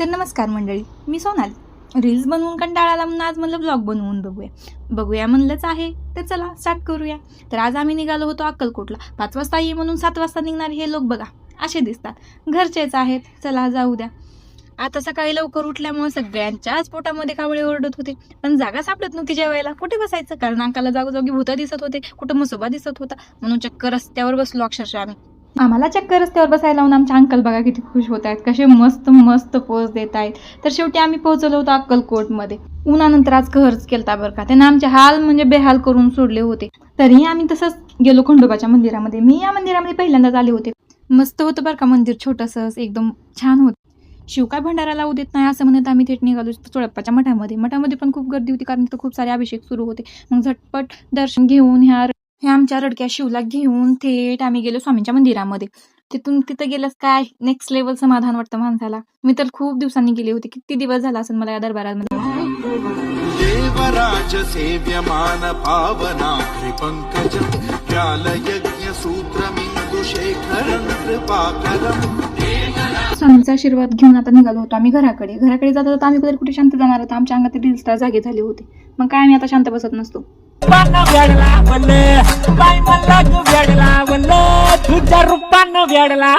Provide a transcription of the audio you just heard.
तर नमस्कार मंडळी, मी सोनाली. रील्स बनवून कंटाळा आला म्हणून आज म्हणलं ब्लॉग बनवून बघूया म्हणलंच आहे. तर चला स्टार्ट करूया. तर आज आम्ही निघालो होतो अक्कलकोटला. 5 वाजता ये म्हणून 7 वाजता निघणारे हे लोक बघा असे दिसतात, घरचेच आहेत. चला जाऊ द्या. आता सकाळी लवकर उठल्यामुळे सगळ्यांच्याच पोटामध्ये कावळे ओरडत होते, पण जागा सापडत नव्हती जेवायला. कुठे बसायचं, कारण अंकाला जागोजागी भूतं दिसत होते, कुठं मसोबा दिसत होता. म्हणून चक्क रस्त्यावर बसलो अक्षरशः आम्ही. आम्हाला चक्क रस्त्यावर बसायला लावून आमचे अंकल बघा किती खुश होत आहेत, कसे मस्त मस्त पोज देत आहेत. तर शेवटी आम्ही पोहोचलो होतो अक्कलकोटमध्ये. उन्हानंतर आज कहरच केलता बरं का. त्यांना आमचे हाल म्हणजे बेहाल करून सोडले होते. तरीही आम्ही तसंच गेलो खंडोबाच्या मंदिरामध्ये. मी या मंदिरामध्ये पहिल्यांदाच आले होते. मस्त होतं बरं का मंदिर, छोटंसं एकदम छान होतं. शिव काय भंडारा लावू देत नाही असं म्हणत आम्ही थेट निघालो चोळप्पाच्या मठामध्ये पण खूप गर्दी होती, कारण तिथं खूप सारे अभिषेक सुरू होते. मग झटपट दर्शन घेऊन हे आमच्या रडक्या शिवला घेऊन थेट आम्ही गेलो स्वामींच्या मंदिरामध्ये. तिथं गेलंच काय नेक्स्ट लेवल समाधान वाटतं माणसाला. मी तर खूप दिवसांनी गेले होते, किती दिवस झाला असेल मला या दरबारामध्ये. देवराज सेव्यमान पावना पंकज व्याल यज्ञ सूत्रमिंदु शेखरं कृपाकरं. स्वामींचा आशीर्वाद घेऊन आता निघालो होतो आम्ही घराकडे जाता जाता आम्ही कुठे शांत जाणार होतो. आमच्या अंगात रील स्टार जागे झाले होते. मग काय आम्ही आता शांत बसत नसतो. तुझ्या रूपानं वेडला